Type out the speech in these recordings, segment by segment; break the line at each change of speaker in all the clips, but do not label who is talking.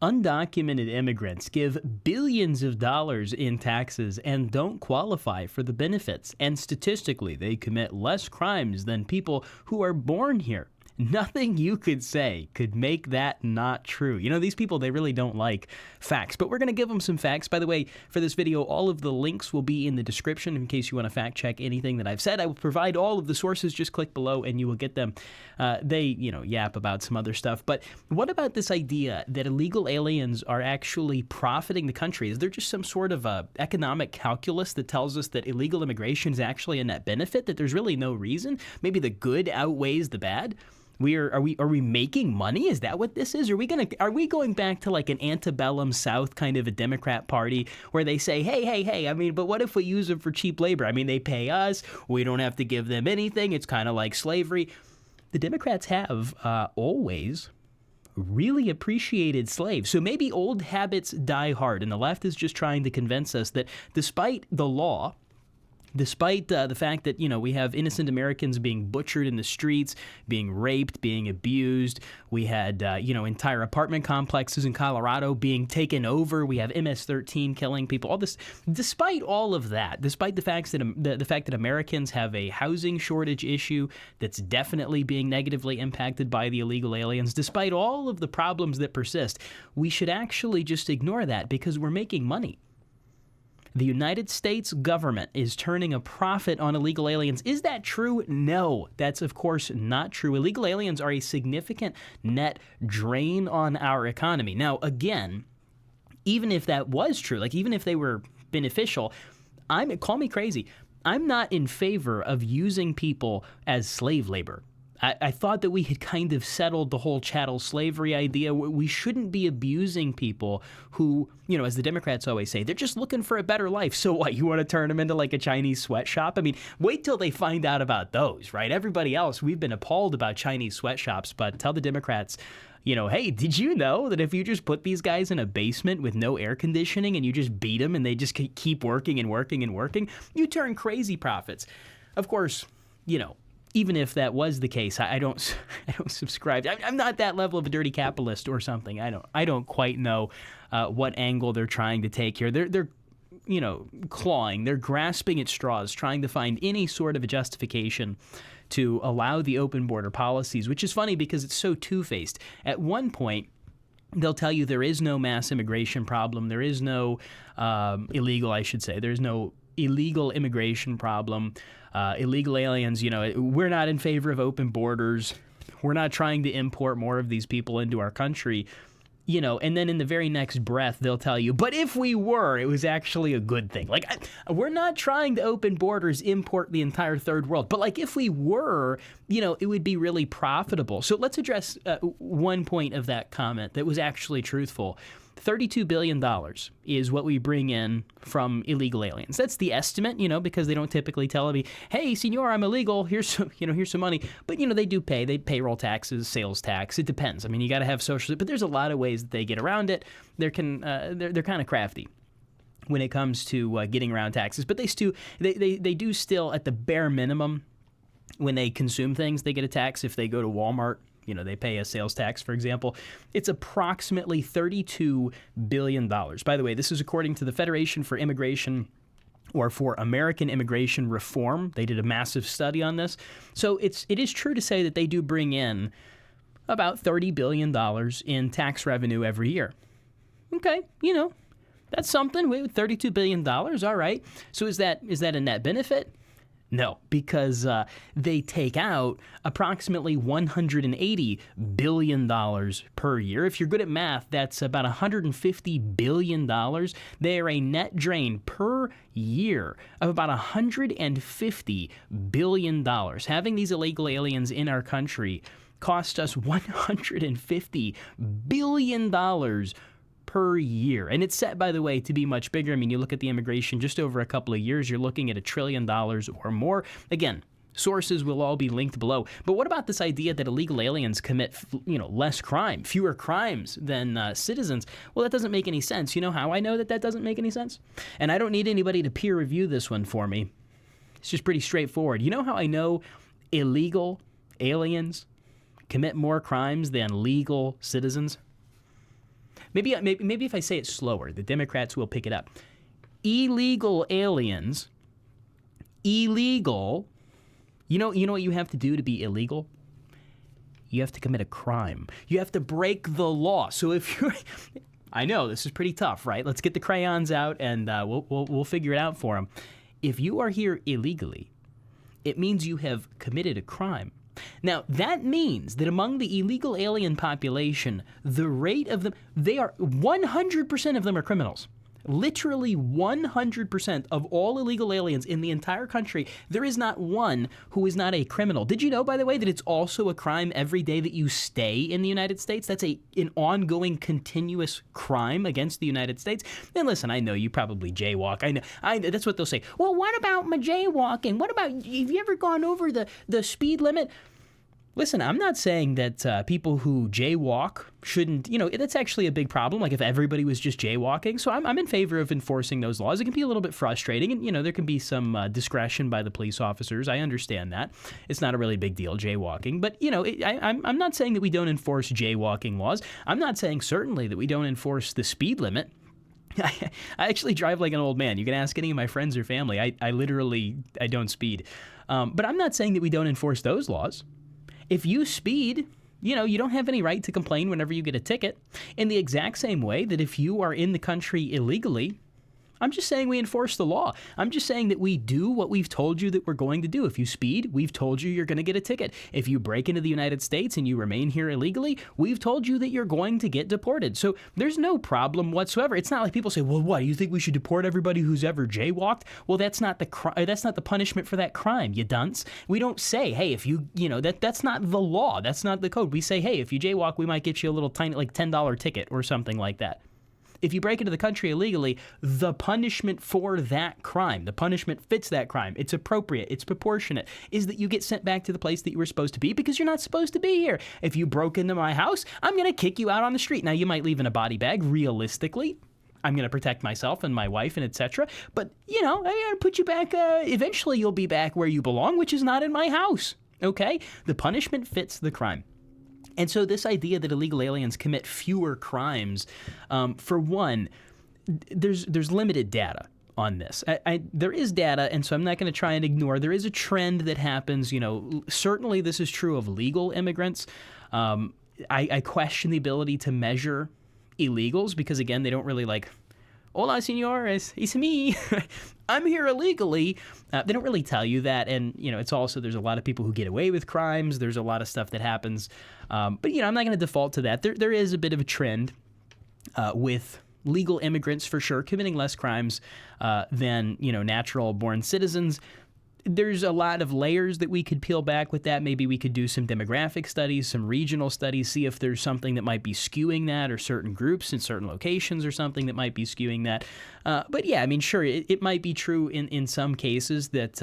Undocumented immigrants give billions of dollars in taxes and don't qualify for the benefits. And statistically, they commit less crimes than people who are born here. Nothing you could say could make that not true. You know, these people, they really don't like facts, but we're going to give them some facts. By the way, for this video, all of the links will be in the description in case you want to fact check anything that I've said. I will provide all of the sources. Just click below and you will get them. They, yap about some other stuff. But what about this idea that illegal aliens are actually profiting the country? Is there just some sort of economic calculus that tells us that illegal immigration is actually a net benefit, that there's really no reason? Maybe the good outweighs the bad? Are we making money? Is that what this is? Are we going back to like an antebellum South kind of a Democrat Party where they say, hey, but what if we use them for cheap labor? I mean, they pay us. We don't have to give them anything. It's kind of like slavery. The Democrats have always really appreciated slaves. So maybe old habits die hard, and the left is just trying to convince us that despite the law, despite the fact that, we have innocent Americans being butchered in the streets, being raped, being abused. We had, entire apartment complexes in Colorado being taken over. We have MS-13 killing people. All this, despite all of that, despite the fact that Americans have a housing shortage issue that's definitely being negatively impacted by the illegal aliens, despite all of the problems that persist, we should actually just ignore that because we're making money. The United States government is turning a profit on illegal aliens. Is that true? No, that's of course not true. Illegal aliens are a significant net drain on our economy. Now, again, even if that was true, like even if they were beneficial, call me crazy, I'm not in favor of using people as slave labor. I thought that we had kind of settled the whole chattel slavery idea. We shouldn't be abusing people who, as the Democrats always say, they're just looking for a better life. So what, you want to turn them into like a Chinese sweatshop? I mean, wait till they find out about those, right? Everybody else, we've been appalled about Chinese sweatshops, but tell the Democrats, hey, did you know that if you just put these guys in a basement with no air conditioning and you just beat them and they just keep working and working and working, you turn crazy profits. Of course, even if that was the case, I don't subscribe. I'm not that level of a dirty capitalist or something. I don't quite know what angle they're trying to take here. They're clawing, they're grasping at straws, trying to find any sort of a justification to allow the open border policies, which is funny because it's so two-faced. At one point, they'll tell you there is no mass immigration problem. There is no there's no illegal immigration problem. Illegal aliens, we're not in favor of open borders. We're not trying to import more of these people into our country. And then in the very next breath, they'll tell you, but if we were, it was actually a good thing. Like, we're not trying to open borders, import the entire third world. But like, if we were, it would be really profitable. So let's address one point of that comment that was actually truthful. $32 billion is what we bring in from illegal aliens. That's the estimate, because they don't typically tell me, hey, senor, I'm illegal. Here's some money. But, they do pay. They payroll taxes, sales tax. It depends. I mean, you got to have social, but there's a lot of ways that they get around it. They're kind of crafty when it comes to getting around taxes. But they do still, at the bare minimum, when they consume things, they get a tax. If they go to Walmart, they pay a sales tax, for example. It's approximately $32 billion. By the way, this is according to the Federation for Immigration or for American Immigration Reform. They did a massive study on this. So it is true to say that they do bring in about $30 billion in tax revenue every year. Okay, that's something. With $32 billion, all right. So is that a net benefit? No, because they take out approximately $180 billion per year. If you're good at math, that's about $150 billion. They are a net drain per year of about $150 billion. Having these illegal aliens in our country cost us $150 billion per year. And it's set, by the way, to be much bigger. I mean, you look at the immigration just over a couple of years, you're looking at $1 trillion or more. Again, sources will all be linked below. But what about this idea that illegal aliens commit, less crime, fewer crimes than citizens? Well, that doesn't make any sense. You know how I know that doesn't make any sense? And I don't need anybody to peer review this one for me. It's just pretty straightforward. You know how I know illegal aliens commit more crimes than legal citizens? maybe if I say it slower, the Democrats will pick it up. Illegal aliens, illegal. You know what you have to do to be illegal? You have to commit a crime. You have to break the law. So if you're, I know this is pretty tough, right? Let's get the crayons out and we'll figure it out for them. If you are here illegally, it means you have committed a crime. Now, that means that among the illegal alien population, the rate of them, 100% of them are criminals. Literally 100% of all illegal aliens in the entire country, there is not one who is not a criminal. Did you know, by the way, that it's also a crime every day that you stay in the United States? That's an ongoing, continuous crime against the United States. And listen, I know you probably jaywalk. I know that's what they'll say. Well, what about my jaywalking? What about, have you ever gone over the speed limit? Listen, I'm not saying that people who jaywalk shouldn't, that's actually a big problem, like if everybody was just jaywalking. So I'm in favor of enforcing those laws. It can be a little bit frustrating, and, there can be some discretion by the police officers. I understand that. It's not a really big deal, jaywalking. But, I'm not saying that we don't enforce jaywalking laws. I'm not saying certainly that we don't enforce the speed limit. I actually drive like an old man. You can ask any of my friends or family. I don't speed. But I'm not saying that we don't enforce those laws. If you speed, you don't have any right to complain whenever you get a ticket. In the exact same way that if you are in the country illegally, I'm just saying we enforce the law. I'm just saying that we do what we've told you that we're going to do. If you speed, we've told you you're going to get a ticket. If you break into the United States and you remain here illegally, we've told you that you're going to get deported. So there's no problem whatsoever. It's not like people say, well, what, do you think we should deport everybody who's ever jaywalked? Well, that's not the punishment for that crime, you dunce. We don't say, hey, if that's not the law. That's not the code. We say, hey, if you jaywalk, we might get you a little tiny, like $10 ticket or something like that. If you break into the country illegally, the punishment for that crime, the punishment fits that crime, it's appropriate, it's proportionate, is that you get sent back to the place that you were supposed to be because you're not supposed to be here. If you broke into my house, I'm going to kick you out on the street. Now, you might leave in a body bag, realistically. I'm going to protect myself and my wife and etc. But, I'm going to put you back, eventually you'll be back where you belong, which is not in my house, okay? The punishment fits the crime. And so this idea that illegal aliens commit fewer crimes, for one, there's limited data on this. There is data, and so I'm not going to try and ignore. There is a trend that happens. Certainly this is true of legal immigrants. I question the ability to measure illegals because, again, they don't really hola, señores, it's me. I'm here illegally. They don't really tell you that. And, it's also, there's a lot of people who get away with crimes. There's a lot of stuff that happens. But, I'm not going to default to that. There is a bit of a trend with legal immigrants, for sure, committing less crimes than, natural-born citizens. There's a lot of layers that we could peel back with that. Maybe we could do some demographic studies, some regional studies, see if there's something that might be skewing that, or certain groups in certain locations or something that might be skewing that. But yeah, sure, it might be true in some cases that,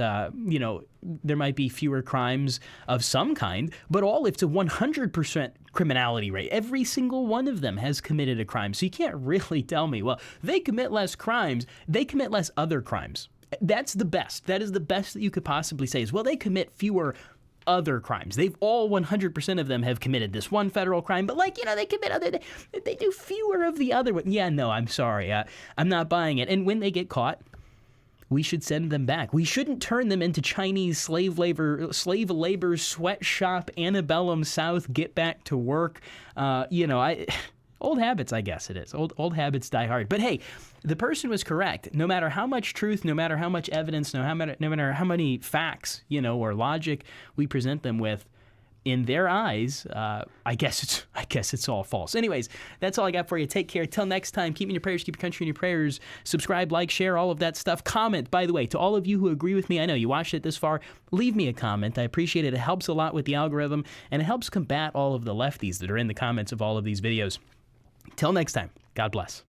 there might be fewer crimes of some kind, but all it's a 100% criminality rate. Every single one of them has committed a crime. So you can't really tell me, well, they commit less crimes, they commit less other crimes. That's the best. That is the best that you could possibly say is, well, they commit fewer other crimes. They've all 100% of them have committed this one federal crime, but they commit they do fewer of the other one. Yeah, no, I'm sorry. I'm not buying it. And when they get caught, we should send them back. We shouldn't turn them into Chinese slave labor, sweatshop, antebellum South, get back to work. Old habits, I guess it is. Old habits die hard. But hey, the person was correct. No matter how much truth, no matter how much evidence, no matter how many facts, or logic we present them with, in their eyes, I guess it's all false. Anyways, that's all I got for you. Take care. Till next time, keep me in your prayers, keep your country in your prayers. Subscribe, like, share, all of that stuff. Comment, by the way, to all of you who agree with me. I know you watched it this far. Leave me a comment. I appreciate it. It helps a lot with the algorithm, and it helps combat all of the lefties that are in the comments of all of these videos. Till next time, God bless.